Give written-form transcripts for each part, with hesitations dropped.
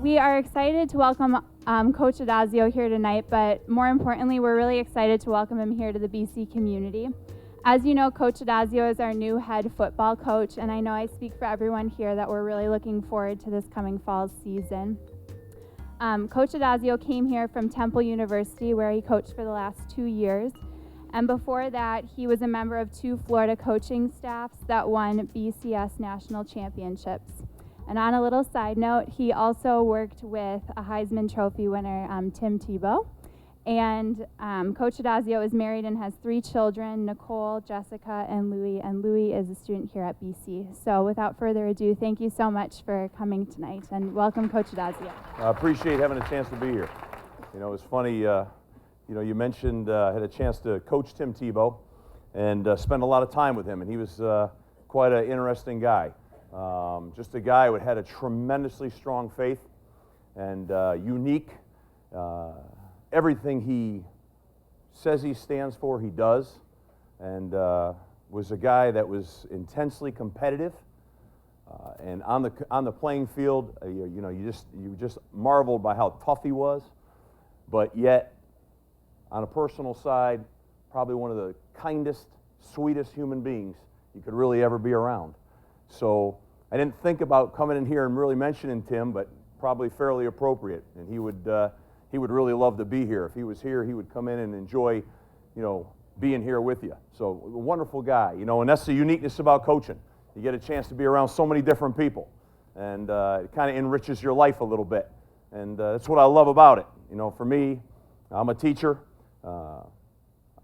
We are excited to welcome Coach Addazio here tonight, but more importantly, we're really excited to welcome him here to the BC community. As you know, Coach Addazio is our new head football coach, and I know I speak for everyone here that we're really looking forward to this coming fall season. Coach Addazio came here from Temple University, where he coached for the last 2 years, and before that, he was a member of 2 Florida coaching staffs that won BCS national championships. And on a little side note, he also worked with a Heisman Trophy winner, Tim Tebow. And Coach Addazio is married and has 3 children, Nicole, Jessica, and Louie is a student here at BC. So without further ado, thank you so much for coming tonight, and welcome, Coach Addazio. I appreciate having a chance to be here. You know, it's funny, you mentioned I had a chance to coach Tim Tebow and spend a lot of time with him, and he was quite an interesting guy. Just a guy who had a tremendously strong faith and unique. Everything he says he stands for, he does, and was a guy that was intensely competitive. And on the playing field, you just marveled by how tough he was, but yet on a personal side, probably one of the kindest, sweetest human beings you could really ever be around. So I didn't think about coming in here and really mentioning Tim, but probably fairly appropriate. And he would really love to be here. If he was here, he would come in and enjoy, being here with you. So a wonderful guy, and that's the uniqueness about coaching. You get a chance to be around so many different people, and it kind of enriches your life a little bit. And that's what I love about it. For me, I'm a teacher. I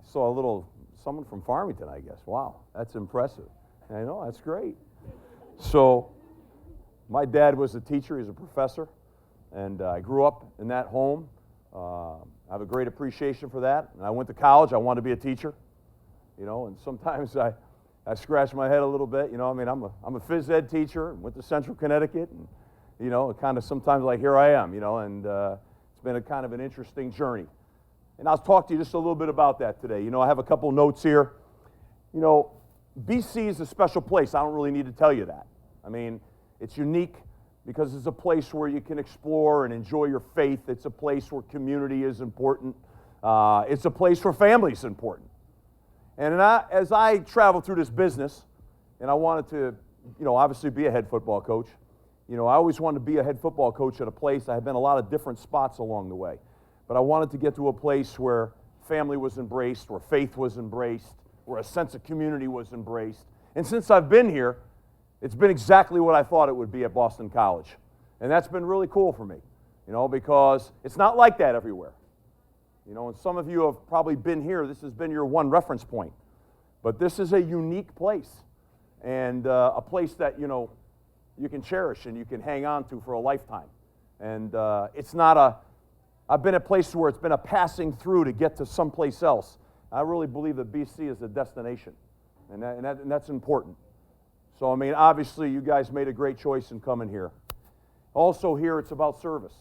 saw someone from Farmington, I guess. Wow, that's impressive. I know, that's great. So my dad was a teacher. He's a professor, and I grew up in that home. I have a great appreciation for that. And I went to college. I wanted to be a teacher, and sometimes I scratch my head a little bit. I'm a phys ed teacher, went to Central Connecticut, and kind of sometimes like here I am, and it's been a kind of an interesting journey. And I'll talk to you just a little bit about that today. I have a couple notes here. BC is a special place. I don't really need to tell you that. It's unique because it's a place where you can explore and enjoy your faith. It's a place where community is important. It's a place where family is important. And as I traveled through this business, and I wanted to, obviously be a head football coach, I always wanted to be a head football coach at a place. I had been a lot of different spots along the way. But I wanted to get to a place where family was embraced, where faith was embraced, where a sense of community was embraced. And since I've been here, it's been exactly what I thought it would be at Boston College. And that's been really cool for me, because it's not like that everywhere. And some of you have probably been here. This has been your one reference point. But this is a unique place, and a place that, you can cherish and you can hang on to for a lifetime. And it's not I've been at places where it's been a passing through to get to someplace else. I really believe that BC is a destination, and that's important. So, obviously, you guys made a great choice in coming here. Also here, it's about service.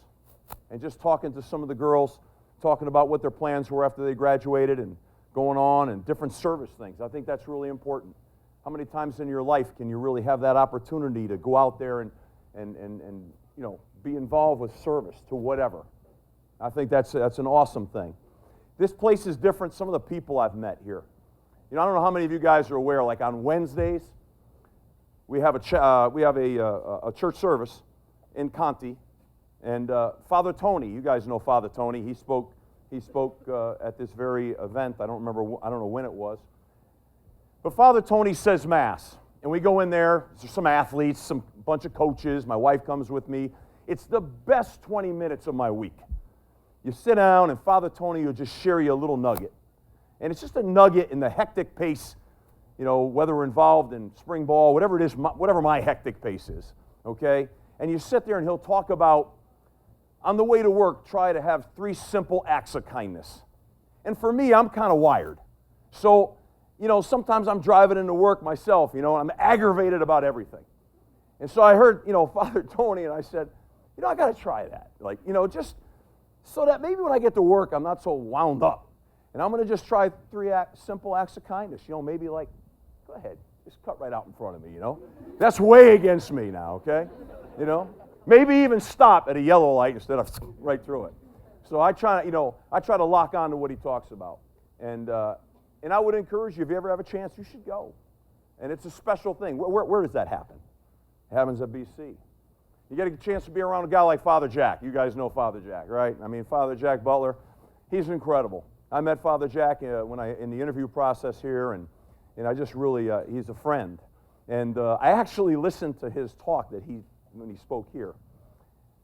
And just talking to some of the girls, talking about what their plans were after they graduated and going on and different service things. I think that's really important. How many times in your life can you really have that opportunity to go out there and be involved with service to whatever? I think that's an awesome thing. This place is different. Some of the people I've met here. I don't know how many of you guys are aware, like on Wednesdays, we have a church service in Conti, and Father Tony, you guys know Father Tony. He spoke at this very event. I don't know when it was. But Father Tony says Mass, and we go in there. There's some athletes, some bunch of coaches. My wife comes with me. It's the best 20 minutes of my week. You sit down, and Father Tony will just share you a little nugget. And it's just a nugget in the hectic pace, whether we're involved in spring ball, whatever it is, whatever my hectic pace is, okay? And you sit there, and he'll talk about, on the way to work, try to have 3 simple acts of kindness. And for me, I'm kind of wired. So, sometimes I'm driving into work myself, and I'm aggravated about everything. And so I heard, Father Tony, and I said, I got to try that. Just so that maybe when I get to work, I'm not so wound up. And I'm going to just try 3 simple acts of kindness. Maybe like, go ahead, just cut right out in front of me, That's way against me now, okay? Maybe even stop at a yellow light instead of right through it. So I try to lock on to what he talks about. And I would encourage you, if you ever have a chance, you should go. And it's a special thing. Where does that happen? It happens at BC. You get a chance to be around a guy like Father Jack. You guys know Father Jack, right? I mean, Father Jack Butler, he's incredible. I met Father Jack in the interview process here, and I just really, he's a friend. And I actually listened to his talk when he spoke here,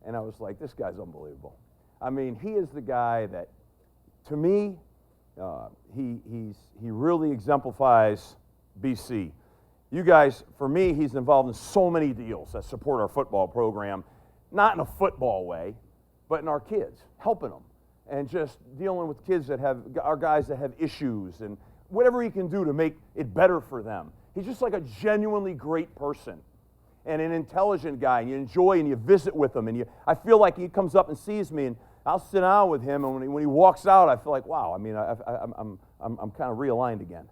and I was like, this guy's unbelievable. I mean, he is the guy that, to me, he really exemplifies BC. You guys, for me, he's involved in so many deals that support our football program, not in a football way, but in our kids, helping them, and just dealing with kids that our guys that have issues, and whatever he can do to make it better for them. He's just like a genuinely great person and an intelligent guy, and you enjoy and you visit with him, and I feel like he comes up and sees me, and I'll sit down with him, and when he walks out, I feel like, wow, I mean, I'm kind of realigned again.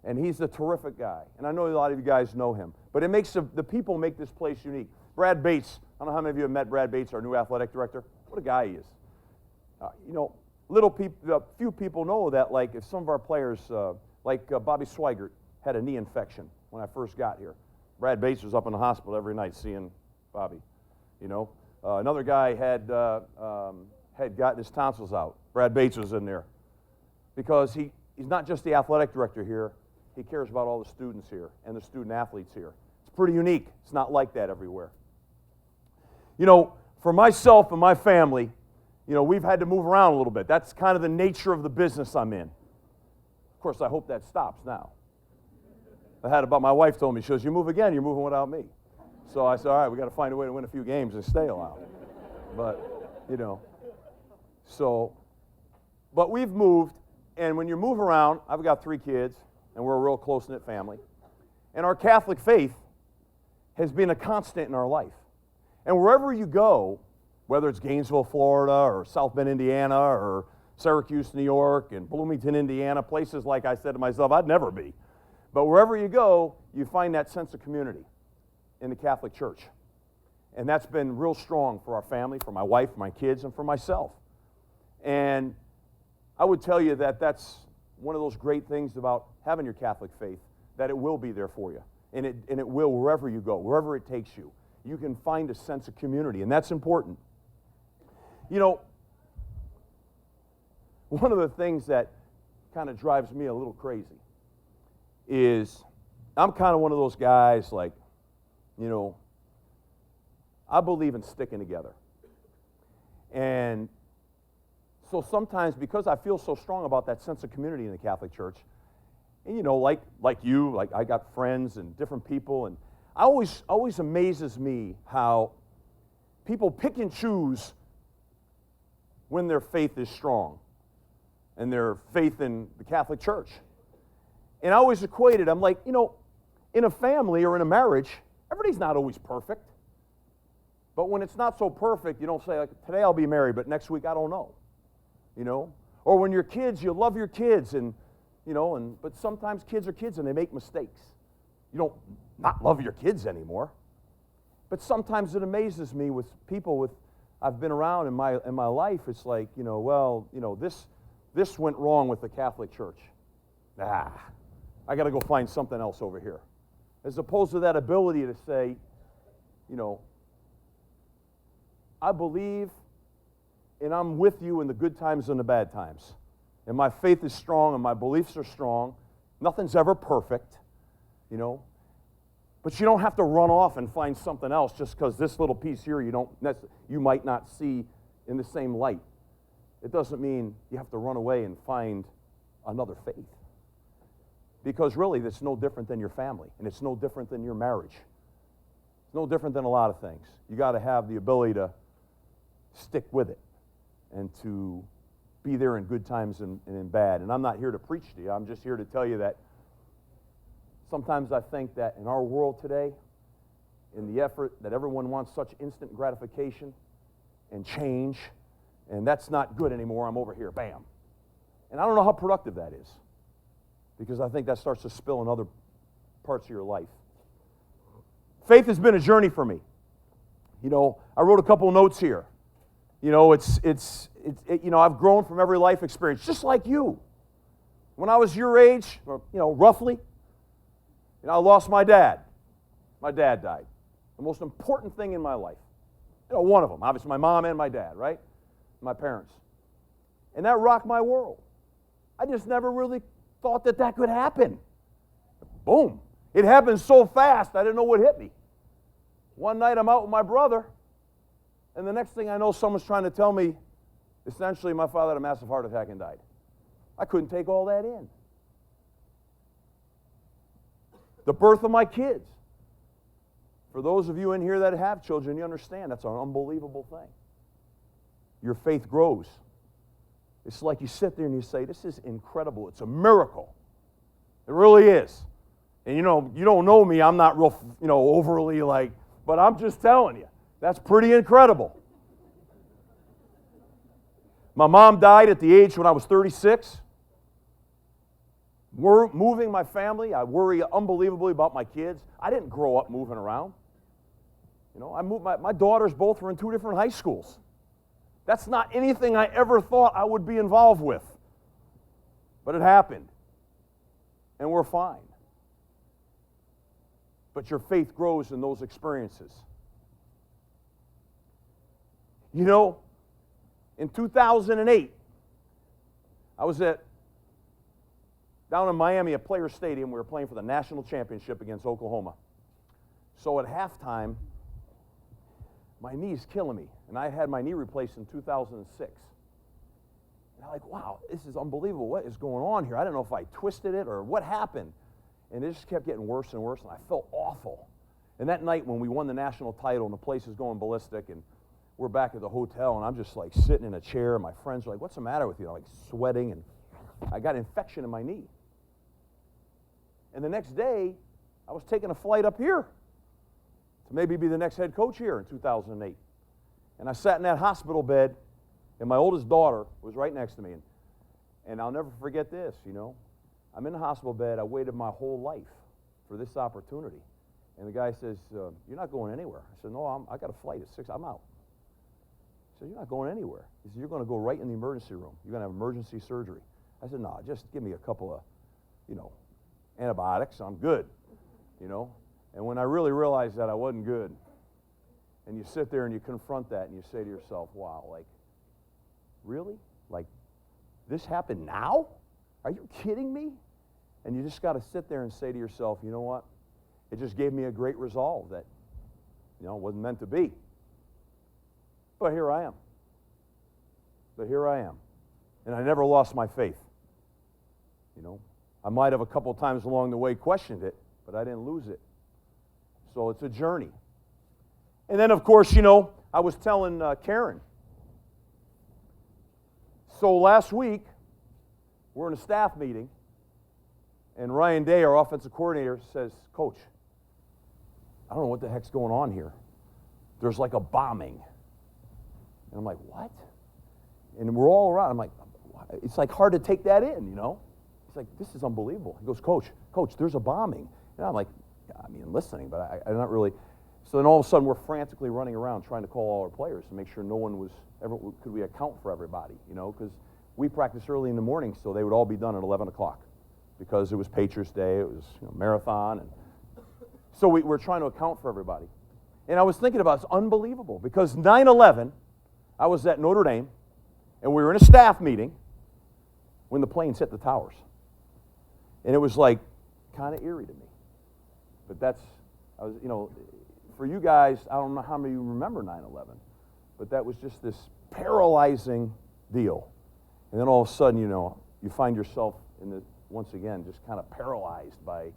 And he's a terrific guy. And I know a lot of you guys know him. But it makes the people make this place unique. Brad Bates, I don't know how many of you have met Brad Bates, our new athletic director. What a guy he is. Few people know that, like, if some of our players, Bobby Swigert, had a knee infection when I first got here. Brad Bates was up in the hospital every night seeing Bobby. Another guy had gotten his tonsils out. Brad Bates was in there. Because he's not just the athletic director here, he cares about all the students here and the student athletes here. It's pretty unique. It's not like that everywhere. For myself and my family, we've had to move around a little bit. That's kind of the nature of the business I'm in. Of course, I hope that stops now. My wife told me, she goes, you move again, you're moving without me. So I said, all right, we got to find a way to win a few games and stay allowed. But we've moved, and when you move around, I've got 3 kids, and we're a real close-knit family. And our Catholic faith has been a constant in our life. And wherever you go, whether it's Gainesville, Florida, or South Bend, Indiana, or Syracuse, New York, and Bloomington, Indiana, places like I said to myself, I'd never be. But wherever you go, you find that sense of community in the Catholic Church. And that's been real strong for our family, for my wife, my kids, and for myself. And I would tell you that that's one of those great things about having your Catholic faith, that it will be there for you. And it will wherever you go, wherever it takes you. You can find a sense of community, and that's important. One of the things that kind of drives me a little crazy is I'm kind of one of those guys, like, I believe in sticking together. And so sometimes, because I feel so strong about that sense of community in the Catholic Church, and like I got friends and different people, and always amazes me how people pick and choose when their faith is strong and their faith in the Catholic Church. And I always equated, I'm like, in a family or in a marriage, everybody's not always perfect. But when it's not so perfect, you don't say, like, today I'll be married, but next week I don't know. Or when you're kids, you love your kids, but sometimes kids are kids and they make mistakes. You don't not love your kids anymore. But sometimes it amazes me with people I've been around in my life. It's like, this went wrong with the Catholic Church. I got to go find something else over here. As opposed to that ability to say, I believe and I'm with you in the good times and the bad times. And my faith is strong and my beliefs are strong. Nothing's ever perfect, But you don't have to run off and find something else just because this little piece here you might not see in the same light. It doesn't mean you have to run away and find another faith. Because really, it's no different than your family, and it's no different than your marriage. It's no different than a lot of things. You got to have the ability to stick with it and to be there in good times and in bad. And I'm not here to preach to you. I'm just here to tell you that sometimes I think that in our world today, in the effort that everyone wants such instant gratification and change, and that's not good anymore, I'm over here, bam. And I don't know how productive that is, because I think that starts to spill in other parts of your life. Faith has been a journey for me. I wrote a couple of notes here. I've grown from every life experience, just like you. When I was your age, roughly, I lost my dad. My dad died. The most important thing in my life. One of them, obviously my mom and my dad, right? My parents. And that rocked my world. I just never really thought that could happen. Boom. It happened so fast, I didn't know what hit me. One night I'm out with my brother, and the next thing I know, someone's trying to tell me, essentially, my father had a massive heart attack and died. I couldn't take all that in. The birth of my kids. For those of you in here that have children, you understand that's an unbelievable thing. Your faith grows. It's like you sit there and you say, this is incredible. It's a miracle. It really is. And you don't know me. I'm not real, overly but I'm just telling you, that's pretty incredible. My mom died at the age when I was 36. We're moving my family. I worry unbelievably about my kids. I didn't grow up moving around. I moved. My daughters both were in 2 different high schools. That's not anything I ever thought I would be involved with. But it happened. And we're fine. But your faith grows in those experiences. In 2008, I was down in Miami at Players Stadium. We were playing for the national championship against Oklahoma. So at halftime, my knee's killing me. And I had my knee replaced in 2006. And I'm like, wow, this is unbelievable. What is going on here? I don't know if I twisted it or what happened. And it just kept getting worse and worse, and I felt awful. And that night when we won the national title and the place is going ballistic, and we're back at the hotel, and I'm just sitting in a chair, and my friends are like, what's the matter with you? I'm sweating, and I got infection in my knee. And the next day, I was taking a flight up here to maybe be the next head coach here in 2008. And I sat in that hospital bed, and my oldest daughter was right next to me. And I'll never forget this, I'm in the hospital bed. I waited my whole life for this opportunity. And the guy says, you're not going anywhere. I said, no, I got a flight at 6. I'm out. He said, you're not going anywhere. He said, you're going to go right in the emergency room. You're going to have emergency surgery. I said, no, just give me a couple of, antibiotics. I'm good, And when I really realized that I wasn't good, and you sit there and you confront that and you say to yourself, wow, really? This happened now? Are you kidding me? And you just got to sit there and say to yourself, you know what? It just gave me a great resolve that, it wasn't meant to be. But here I am. And I never lost my faith. I might have a couple times along the way questioned it, but I didn't lose it. So it's a journey. And then, of course, I was telling Karen. So last week, we're in a staff meeting, and Ryan Day, our offensive coordinator, says, Coach, I don't know what the heck's going on here. There's a bombing. And I'm like, what? And we're all around. I'm like, it's hard to take that in, He's like, this is unbelievable. He goes, Coach, there's a bombing. And I'm like, listening, but I'm not really. So then all of a sudden, we're frantically running around trying to call all our players to make sure no one could we account for everybody, because we practiced early in the morning, so they would all be done at 11 o'clock because it was Patriots Day, it was marathon. And so we're trying to account for everybody. And I was thinking about it's unbelievable because 9/11, I was at Notre Dame, and we were in a staff meeting when the planes hit the towers. And it was kind of eerie to me. But for you guys, I don't know how many of you remember 9/11, but that was just this paralyzing deal. And then all of a sudden, you find yourself once again, just kind of paralyzed by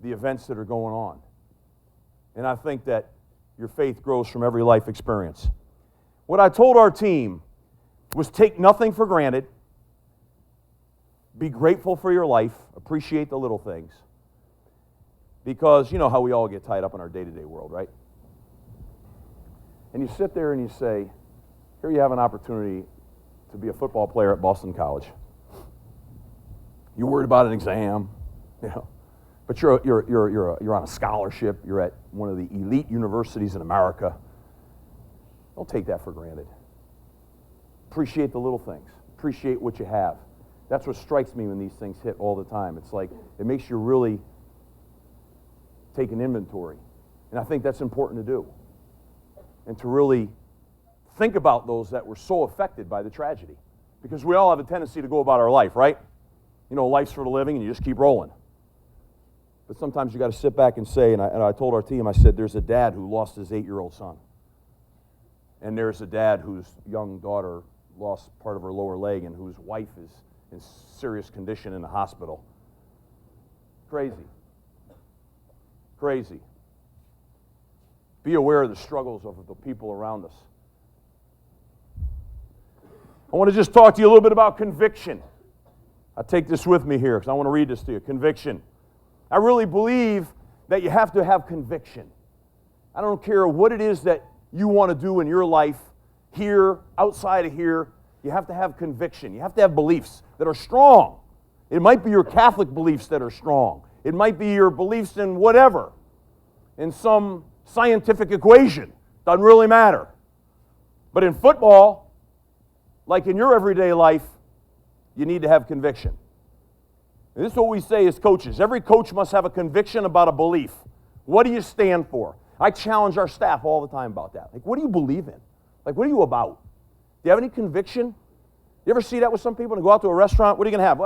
the events that are going on. And I think that your faith grows from every life experience. What I told our team was take nothing for granted, be grateful for your life, appreciate the little things, because you know how we all get tied up in our day-to-day world, right? And you sit there and you say, here you have an opportunity to be a football player at Boston College. You're worried about an exam, but you're on a scholarship. You're at one of the elite universities in America. Don't take that for granted. Appreciate the little things. Appreciate what you have. That's what strikes me when these things hit all the time. It's like it makes you really take an inventory. And I think that's important to do. And to really think about those that were so affected by the tragedy. Because we all have a tendency to go about our life, right? You know, life's for the living and you just keep rolling. But sometimes you got to sit back and say, and I told our team, I said, there's a dad who lost his 8-year-old son. And there's a dad whose young daughter lost part of her lower leg and whose wife is in serious condition in the hospital. Crazy. Crazy. Be aware of the struggles of the people around us. I want to just talk to you a little bit about conviction. I take this with me here because I want to read this to you. Conviction. I really believe that you have to have conviction. I don't care what it is that you want to do in your life, here, outside of here, you have to have conviction. You have to have beliefs that are strong. It might be your Catholic beliefs that are strong. It might be your beliefs in whatever, in some scientific equation. Doesn't really matter. But in football, like in your everyday life, you need to have conviction. And this is what we say as coaches. Every coach must have a conviction about a belief. What do you stand for? I challenge our staff all the time about that. Like, what do you believe in? Like, what are you about? Do you have any conviction? You ever see that with some people? They go out to a restaurant, what are you going to have?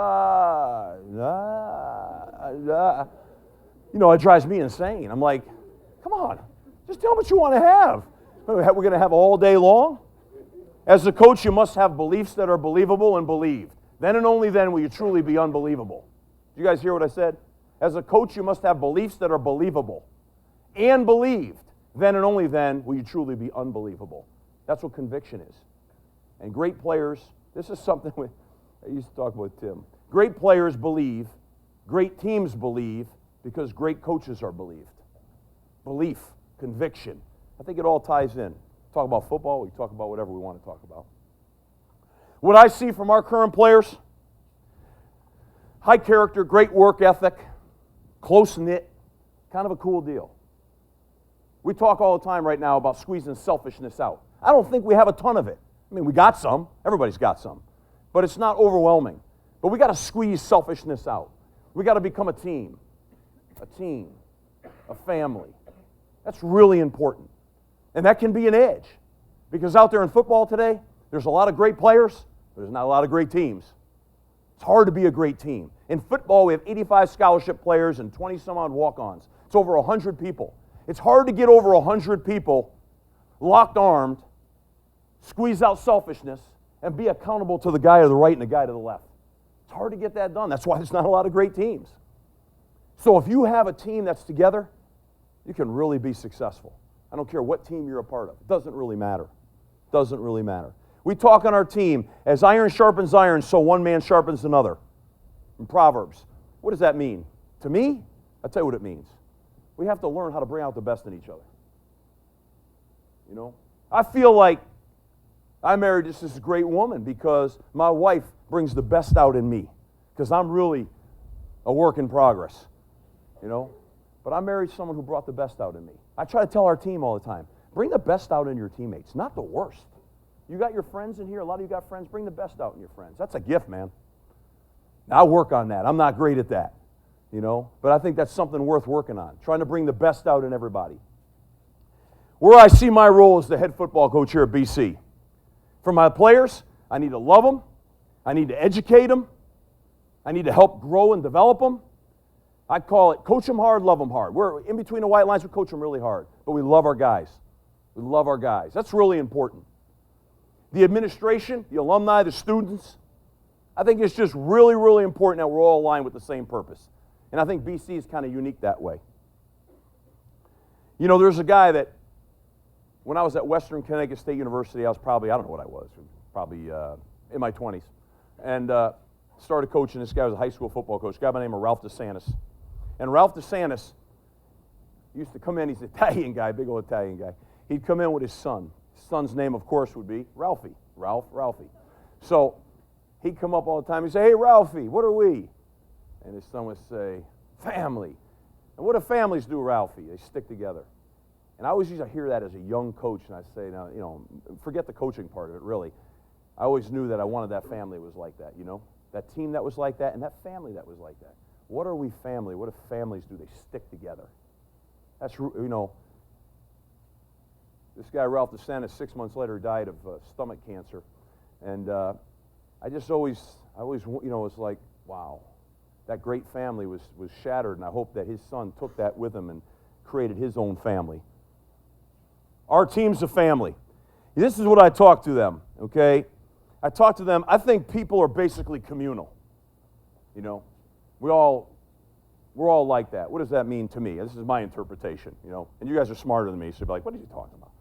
You know, it drives me insane. I'm like, come on, just tell me what you want to have. We're going to have all day long? As a coach, you must have beliefs that are believable and believed. Then and only then will you truly be unbelievable. Did you guys hear what I said? As a coach, you must have beliefs that are believable and believed. Then and only then will you truly be unbelievable. That's what conviction is. And great players, this is something I used to talk about Tim. Great players believe, great teams believe, because great coaches are believed. Belief, conviction. I think it all ties in. Talk about football, we talk about whatever we want to talk about. What I see from our current players, high character, great work ethic, close-knit, kind of a cool deal. We talk all the time right now about squeezing selfishness out. I don't think we have a ton of it. I mean, we got some. Everybody's got some. But it's not overwhelming. But we got to squeeze selfishness out. We got to become a team, a family. That's really important. And that can be an edge. Because out there in football today, there's a lot of great players, but there's not a lot of great teams. It's hard to be a great team. In football, we have 85 scholarship players and 20-some-odd walk-ons. It's over 100 people. It's hard to get over 100 people locked armed, squeeze out selfishness, and be accountable to the guy to the right and the guy to the left. It's hard to get that done. That's why there's not a lot of great teams. So if you have a team that's together, you can really be successful. I don't care what team you're a part of. It doesn't really matter. It doesn't really matter. We talk on our team, as iron sharpens iron, so one man sharpens another. In Proverbs. What does that mean? To me, I'll tell you what it means. We have to learn how to bring out the best in each other. You know? I feel like I married this great woman because my wife brings the best out in me. Because I'm really a work in progress. You know? But I married someone who brought the best out in me. I try to tell our team all the time, bring the best out in your teammates, not the worst. You got your friends in here, a lot of you got friends, bring the best out in your friends. That's a gift, man. Now, I'll work on that. I'm not great at that, you know, but I think that's something worth working on, trying to bring the best out in everybody. Where I see my role as the head football coach here at BC. For my players, I need to love them. I need to educate them. I need to help grow and develop them. I call it coach them hard, love them hard. We're in between the white lines, we coach them really hard, but we love our guys. We love our guys. That's really important. The administration, the alumni, the students, I think it's just really, really important that we're all aligned with the same purpose. And I think BC is kind of unique that way. You know, there's a guy that, when I was at Western Connecticut State University, I was probably, I don't know what I was, probably in my 20s, and started coaching. This guy was a high school football coach, a guy by the name of Ralph DeSantis. And Ralph DeSantis used to come in, he's an Italian guy, big old Italian guy. He'd come in with his son. His son's name, of course, would be Ralphie. Ralphie. So he'd come up all the time. He'd say, hey, Ralphie, what are we? And his son would say, family. And what do families do, Ralphie? They stick together. And I always used to hear that as a young coach, and I say, now, forget the coaching part of it, really. I always knew that I wanted that family was like that, that team that was like that, and that family that was like that. What are we family? What if families do? They stick together. That's, this guy, Ralph DeSantis, 6 months later died of stomach cancer. And I always, was like, wow, that great family was shattered, and I hope that his son took that with him and created his own family. Our team's a family. This is what I talk to them, okay? I talk to them, I think people are basically communal. We're all like that. What does that mean to me? This is my interpretation, And you guys are smarter than me, so you'll be like, what are you talking about?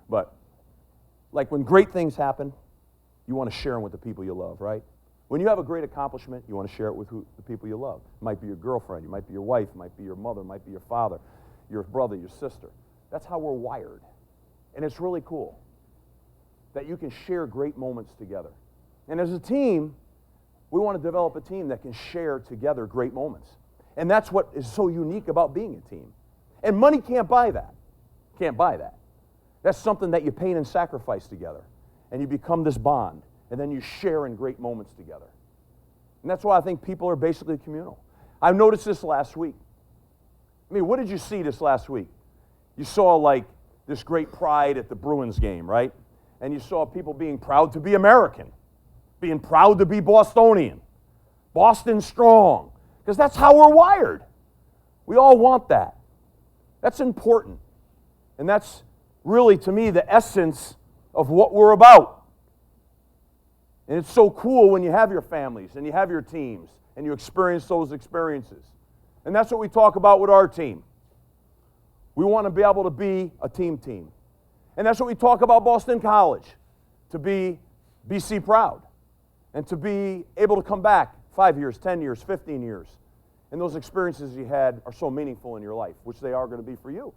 But, like, when great things happen, you want to share them with the people you love, right? When you have a great accomplishment, you want to share it with the people you love. It might be your girlfriend, it might be your wife, it might be your mother, it might be your father, your brother, your sister. That's how we're wired. And it's really cool that you can share great moments together. And as a team, we want to develop a team that can share together great moments. And that's what is so unique about being a team. And money can't buy that. Can't buy that. That's something that you pain and sacrifice together. And you become this bond. And then you share in great moments together. And that's why I think people are basically communal. I've noticed this last week. I mean, what did you see this last week? You saw, like, this great pride at the Bruins game, right? And you saw people being proud to be American, being proud to be Bostonian, Boston strong, because that's how we're wired. We all want that. That's important. And that's really, to me, the essence of what we're about. And it's so cool when you have your families and you have your teams and you experience those experiences. And that's what we talk about with our team. We want to be able to be a team. And that's what we talk about Boston College, to be BC proud and to be able to come back 5 years, 10 years, 15 years. And those experiences you had are so meaningful in your life, which they are going to be for you.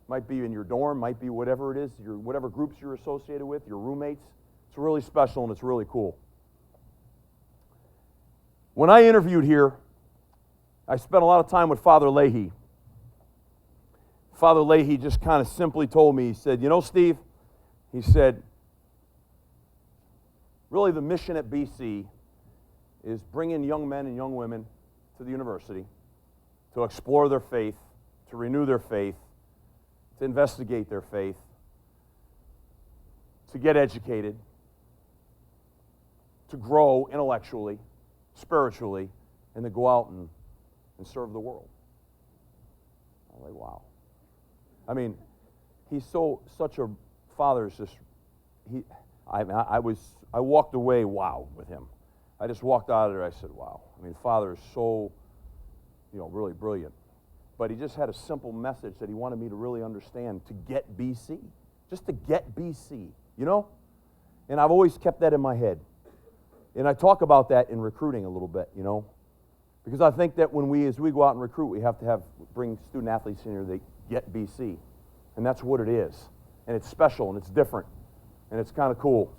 Might be in your dorm, might be whatever it is, whatever groups you're associated with, your roommates. It's really special and it's really cool. When I interviewed here, I spent a lot of time with Father Leahy. Father Leahy just kind of simply told me, he said, Steve, he said, really the mission at BC is bringing young men and young women to the university to explore their faith, to renew their faith, to investigate their faith, to get educated, to grow intellectually, spiritually, and to go out and serve the world. I'm like, wow. I mean, he's such a father. I walked away, wow, with him. I just walked out of there, I said, wow. I mean, Father is so, really brilliant. But he just had a simple message that he wanted me to really understand, to get BC. Just to get BC, And I've always kept that in my head. And I talk about that in recruiting a little bit, Because I think that as we go out and recruit, we have to bring student athletes in here that get BC. And that's what it is. And it's special and it's different. And it's kind of cool.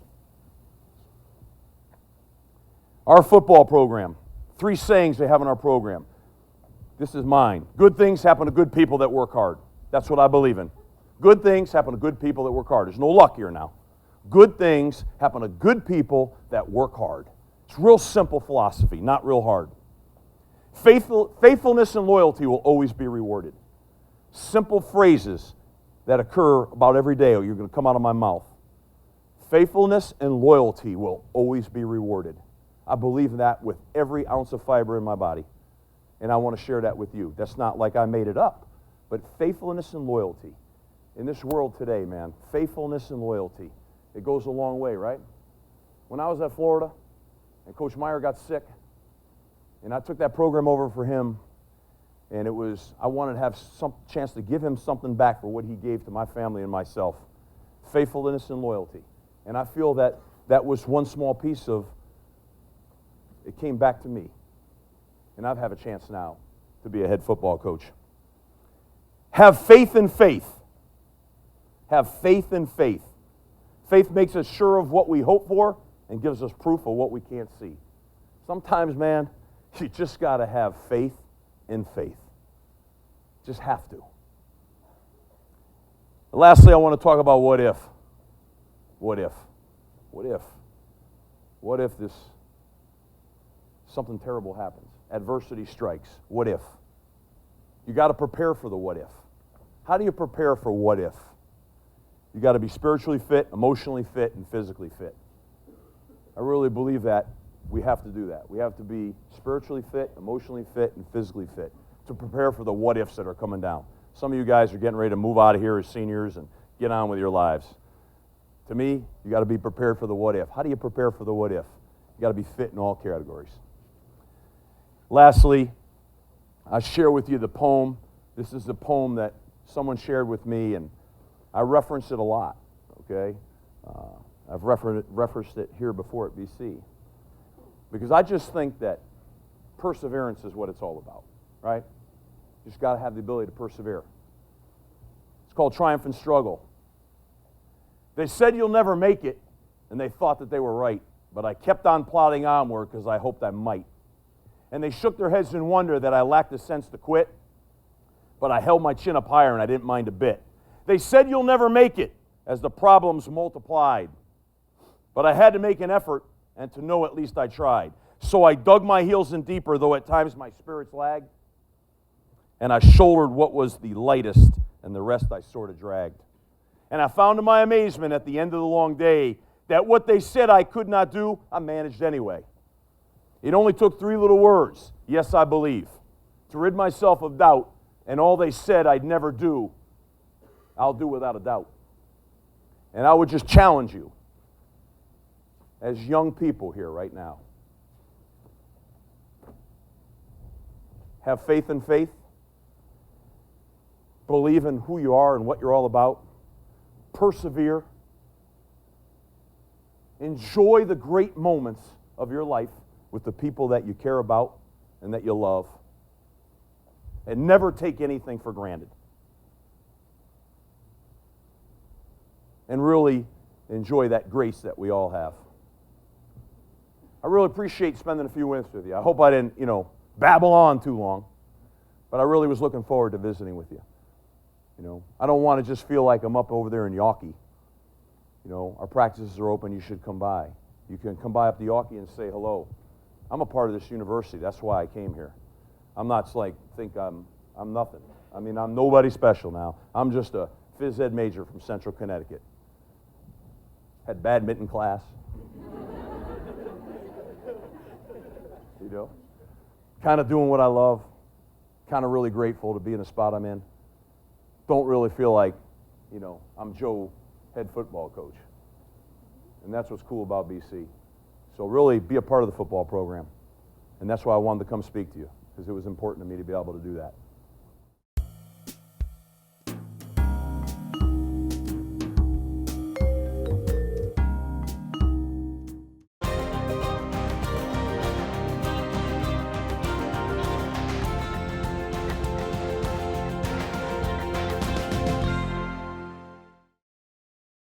Our football program. 3 sayings they have in our program. This is mine. Good things happen to good people that work hard. That's what I believe in. Good things happen to good people that work hard. There's no luck here now. Good things happen to good people that work hard. It's real simple philosophy, not real hard. Faithfulness and loyalty will always be rewarded. Simple phrases that occur about every day are going to come out of my mouth. Faithfulness and loyalty will always be rewarded. I believe that with every ounce of fiber in my body. And I want to share that with you. That's not like I made it up. But faithfulness and loyalty. In this world today, man, faithfulness and loyalty, it goes a long way, right? When I was at Florida and Coach Meyer got sick, and I took that program over for him, and I wanted to have some chance to give him something back for what he gave to my family and myself. Faithfulness and loyalty. And I feel that was one small piece of, it came back to me. And I have a chance now to be a head football coach. Have faith in faith. Have faith in faith. Faith makes us sure of what we hope for and gives us proof of what we can't see. Sometimes, man, you just got to have faith in faith. Just have to. And lastly, I want to talk about what if. What if? What if? What if something terrible happens? Adversity strikes. What if? You got to prepare for the what if. How do you prepare for what if? You got to be spiritually fit, emotionally fit, and physically fit. I really believe that we have to do that. We have to be spiritually fit, emotionally fit, and physically fit to prepare for the what ifs that are coming down. Some of you guys are getting ready to move out of here as seniors and get on with your lives. To me, you got to be prepared for the what if. How do you prepare for the what if? You got to be fit in all categories. Lastly, I share with you the poem. This is the poem that someone shared with me, and I reference it a lot, okay? I've referenced it here before at BC because I just think that perseverance is what it's all about, right? You just got to have the ability to persevere. It's called Triumph and Struggle. They said you'll never make it, and they thought that they were right, but I kept on plodding onward because I hoped I might. And they shook their heads in wonder that I lacked the sense to quit, but I held my chin up higher and I didn't mind a bit. They said you'll never make it as the problems multiplied, but I had to make an effort and to know at least I tried. So I dug my heels in deeper, though at times my spirits lagged, and I shouldered what was the lightest, and the rest I sort of dragged. And I found to my amazement at the end of the long day that what they said I could not do, I managed anyway. It only took 3 little words, yes, I believe, to rid myself of doubt, and all they said I'd never do, I'll do without a doubt. And I would just challenge you as young people here right now. Have faith in faith. Believe in who you are and what you're all about. Persevere. Enjoy the great moments of your life with the people that you care about and that you love. And never take anything for granted. And really enjoy that grace that we all have. I really appreciate spending a few minutes with you. I hope I didn't, babble on too long, but I really was looking forward to visiting with you. I don't want to just feel like I'm up over there in Yawkey. Our practices are open. You should come by. You can come by up to Yawkey and say hello. I'm a part of this university. That's why I came here. I'm not think I'm nothing. I mean, I'm nobody special now. I'm just a phys ed major from Central Connecticut. Had badminton class. Kind of doing what I love. Kind of really grateful to be in the spot I'm in. Don't really feel like, I'm Joe, head football coach. And that's what's cool about BC. So really be a part of the football program. And that's why I wanted to come speak to you, because it was important to me to be able to do that.